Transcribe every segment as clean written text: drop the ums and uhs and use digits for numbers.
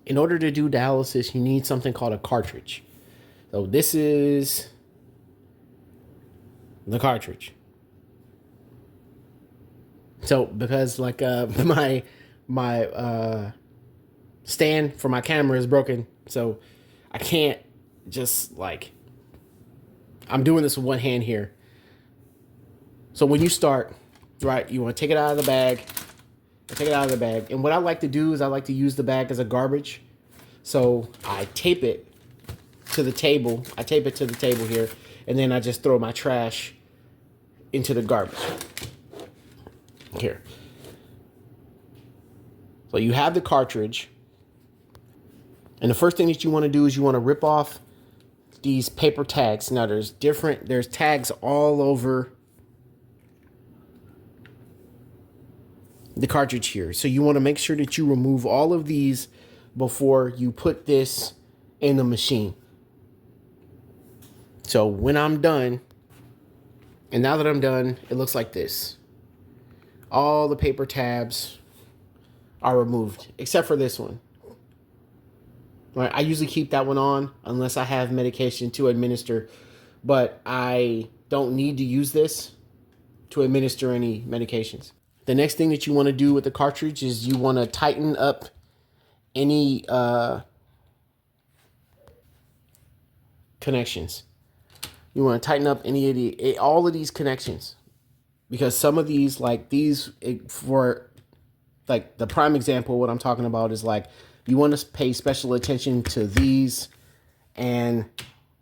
in order to do dialysis, you need something called a cartridge. So this is the cartridge. So because like my stand for my camera is broken, so I can't just like, I'm doing this with one hand here. So when you start, right, you want to take it out of the bag. Take it out of the bag. And what I like to do is I like to use the bag as a garbage. So I tape it to the table. I tape it to the table here. And then I just throw my trash into the garbage. Here. So you have the cartridge. And the first thing that you want to do is you want to rip off these paper tags. Now there's tags all over the cartridge here. So you want to make sure that you remove all of these before you put this in the machine. So when I'm done, and now that I'm done, it looks like this. All the paper tabs are removed, except for this one. Right, I usually keep that one on unless I have medication to administer, but I don't need to use this to administer any medications. The next thing that you want to do with the cartridge is you want to tighten up any connections. You want to tighten up all of these connections, because some of these, like these, for like the prime example, what I'm talking about is like you want to pay special attention to these and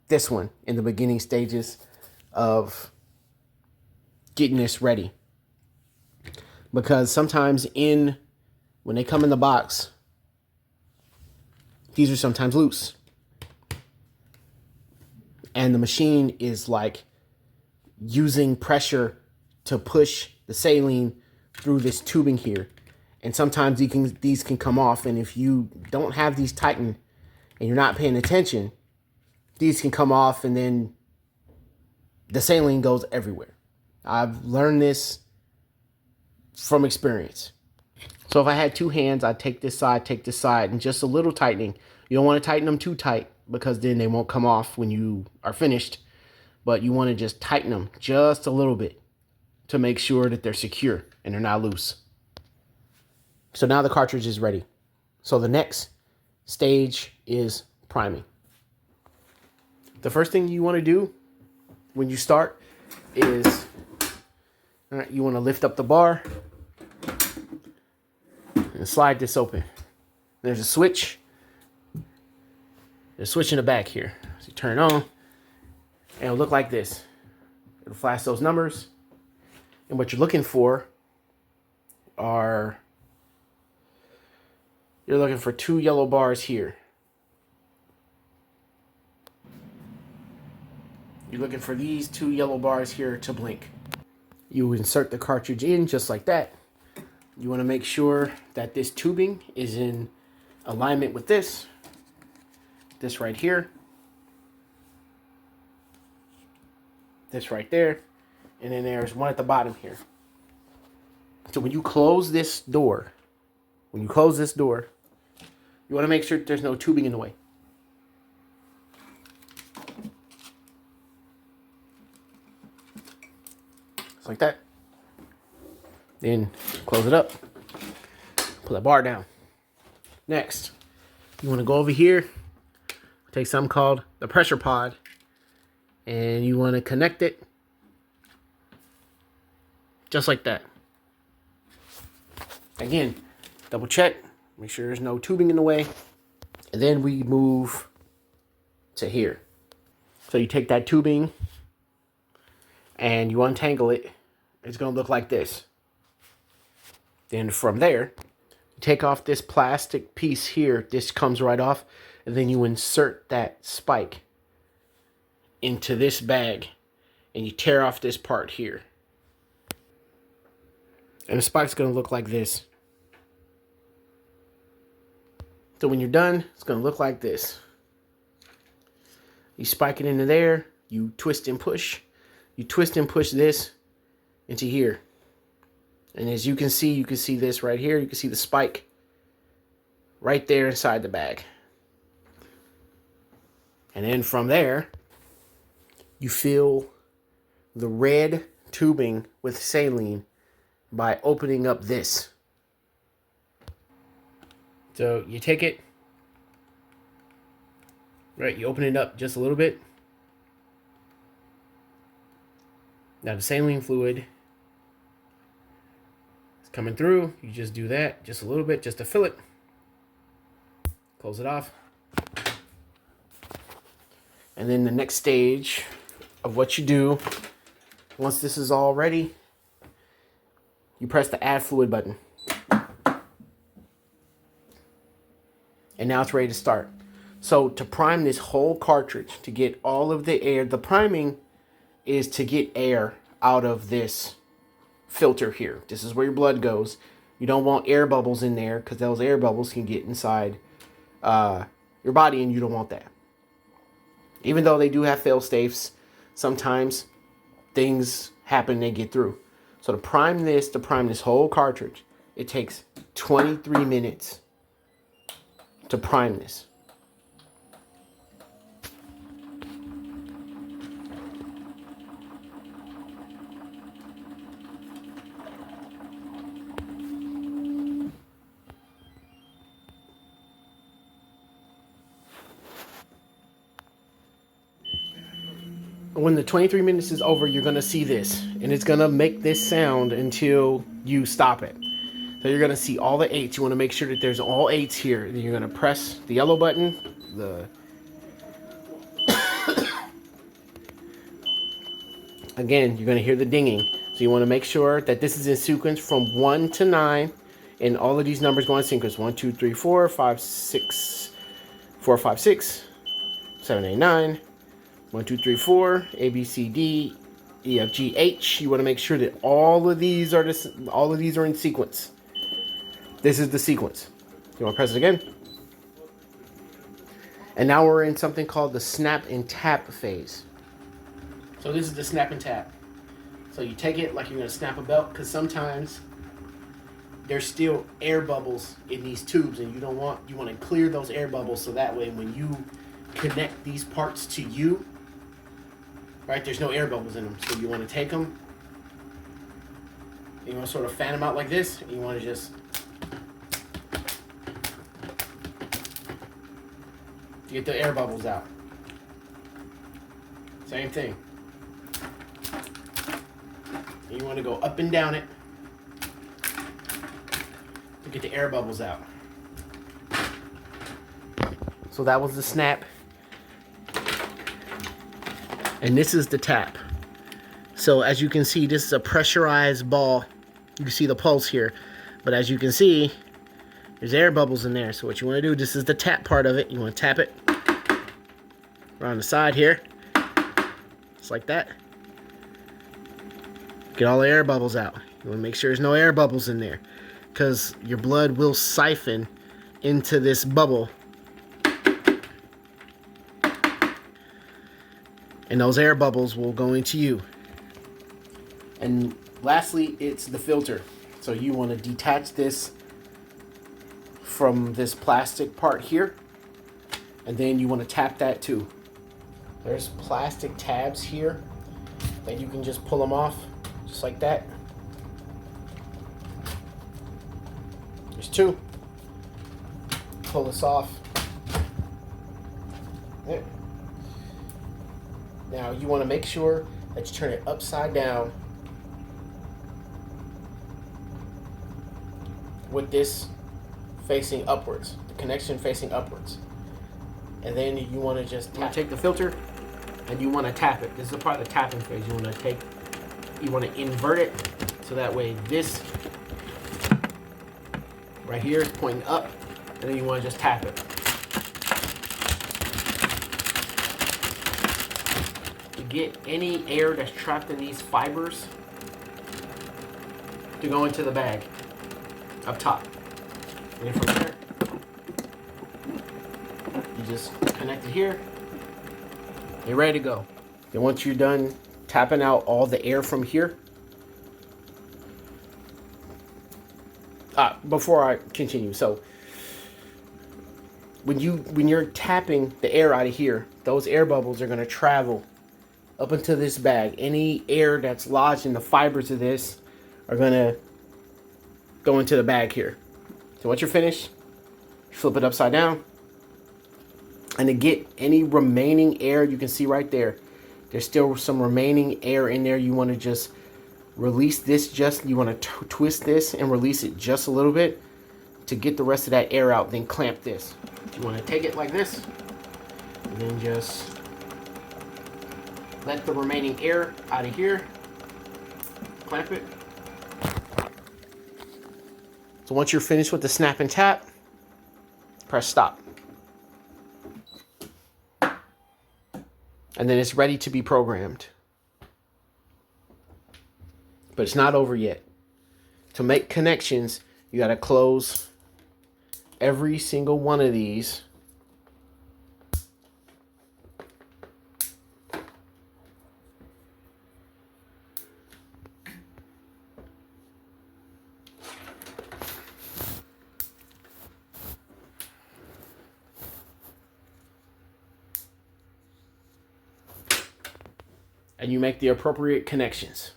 this one in the beginning stages of getting this ready. Because sometimes when they come in the box, these are sometimes loose. And the machine is like using pressure to push the saline through this tubing here. And sometimes these can come off. And if you don't have these tightened and you're not paying attention, these can come off and then the saline goes everywhere. I've learned this from experience. So if I had two hands, I'd take this side, and just a little tightening. You don't want to tighten them too tight because then they won't come off when you are finished. But you want to just tighten them just a little bit to make sure that they're secure and they're not loose. So now the cartridge is ready. So the next stage is priming. The first thing you want to do when you start is, all right, you want to lift up the bar and slide this open. There's a switch. There's a switch in the back here. So you turn it on, and it'll look like this. It'll flash those numbers. And what you're looking for are, you're looking for 2 yellow bars here. You're looking for these 2 yellow bars here to blink. You insert the cartridge in just like that. You want to make sure that this tubing is in alignment with this right here, this right there, and then there's one at the bottom here. So when you close this door, you want to make sure that there's no tubing in the way. Just like that. Then close it up. Pull that bar down. Next, you want to go over here, take something called the pressure pod, and you want to connect it just like that. Again, double check, make sure there's no tubing in the way, and then we move to here. So you take that tubing and you untangle it. It's going to look like this. Then from there, you take off this plastic piece here. This comes right off. And then you insert that spike into this bag. And you tear off this part here. And the spike's going to look like this. So when you're done, it's going to look like this. You spike it into there. You twist and push. You twist and push this into here. And as you can see this right here. You can see the spike right there inside the bag. And then from there, you fill the red tubing with saline by opening up this. So you take it, right, you open it up just a little bit. Now the saline fluid is coming through. You just do that just a little bit just to fill it. Close it off. And then the next stage of what you do, once this is all ready, you press the add fluid button. And now it's ready to start. So to prime this whole cartridge, to get all of the air, the priming is to get air out of this filter here. This is where your blood goes. You don't want air bubbles in there because those air bubbles can get inside your body, and you don't want that. Even though they do have fail safes, sometimes things happen, they get through. So to prime this whole cartridge, it takes 23 minutes to prime this. When the 23 minutes is over, you're going to see this, and it's going to make this sound until you stop it. So you're going to see all the 8s. You want to make sure that there's all 8s here. Then you're going to press the yellow button. Again, you're going to hear the dinging. So you want to make sure that this is in sequence from 1 to 9, and all of these numbers go in sequence. 1, 2, 3, 4, 5, 6, 4, 5, 6, 7, 8, 9. 1, 2, 3, 4, A, B, C, D, E, F, G, H. You want to make sure that all of these are in sequence. This is the sequence. You want to press it again? And now we're in something called the snap and tap phase. So this is the snap and tap. So you take it like you're going to snap a belt, because sometimes there's still air bubbles in these tubes, and you want to clear those air bubbles, so that way when you connect these parts to you, right, there's no air bubbles in them. So you want to take them, and you want to sort of fan them out like this, and you want to just get the air bubbles out. Same thing. And you want to go up and down it to get the air bubbles out. So that was the snap. And this is the tap. So as you can see, this is a pressurized ball. You can see the pulse here. But as you can see, there's air bubbles in there. So what you want to do, this is the tap part of it. You want to tap it around the side here. Just like that. Get all the air bubbles out. You want to make sure there's no air bubbles in there, because your blood will siphon into this bubble. And those air bubbles will go into you. And lastly, it's the filter. So you want to detach this from this plastic part here. And then you want to tap that too. There's plastic tabs here that you can just pull them off, just like that. There's 2. Pull this off. There. Now you want to make sure that you turn it upside down with this facing upwards, the connection facing upwards. And then you want to just take the filter and you want to tap it. This is a part of the tapping phase. You want to invert it so that way this right here is pointing up, and then you want to just tap it. To get any air that's trapped in these fibers to go into the bag up top. And then from there, you just connect it here. You're ready to go. Then once you're done tapping out all the air from here, before I continue, so when you're tapping the air out of here, those air bubbles are going to travel up into this bag. Any air that's lodged in the fibers of this are going to go into the bag here. So once you're finished, flip it upside down. And to get any remaining air, you can see right there, there's still some remaining air in there. You want to just release this, you want to twist this and release it just a little bit to get the rest of that air out, then clamp this. You want to take it like this, and then just let the remaining air out of here, clamp it. So once you're finished with the snap and tap, press stop. And then it's ready to be programmed. But it's not over yet. To make connections, you got to close every single one of these. And you make the appropriate connections.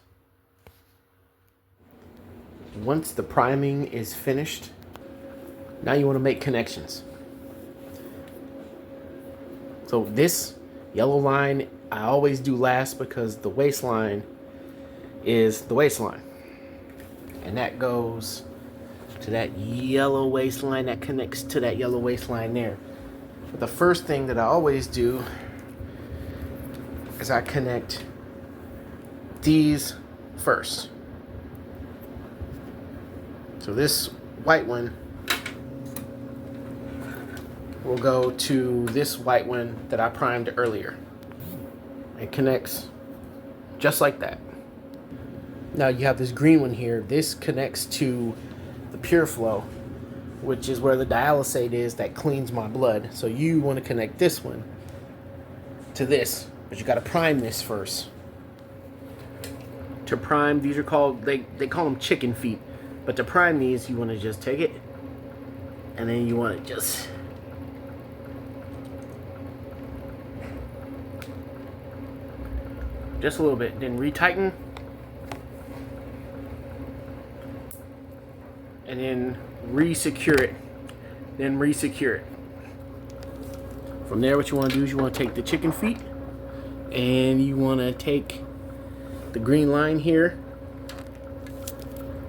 Once the priming is finished, now you want to make connections. So this yellow line I always do last because the waistline is the waistline. And that goes to that yellow waistline that connects to that yellow waistline there. But the first thing that I always do is I connect these first. So this white one will go to this white one that I primed earlier. It connects just like that. Now you have this green one here. This connects to the pure flow, which is where the dialysate is that cleans my blood. So you want to connect this one to this, but you got to prime this first. To prime, these are called, they call them chicken feet. But to prime these, you want to just take it, and then you want to just a little bit, then retighten, and then re-secure it, From there, what you want to do is you want to take the chicken feet, and you want to take the green line here.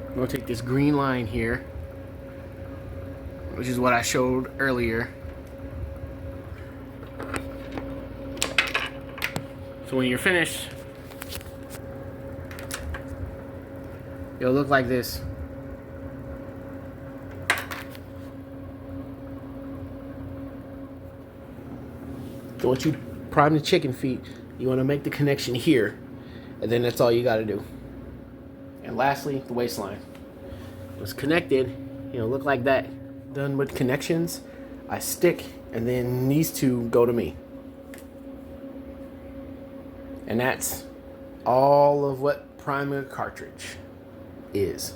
I'm going to take this green line here, which is what I showed earlier. So when you're finished, it'll look like this. So once you prime the chicken feet, you want to make the connection here, and then that's all you got to do. And lastly, the waistline. It's connected, look like that. Done with connections, I stick, and then these two go to me. And that's all of what priming a cartridge is.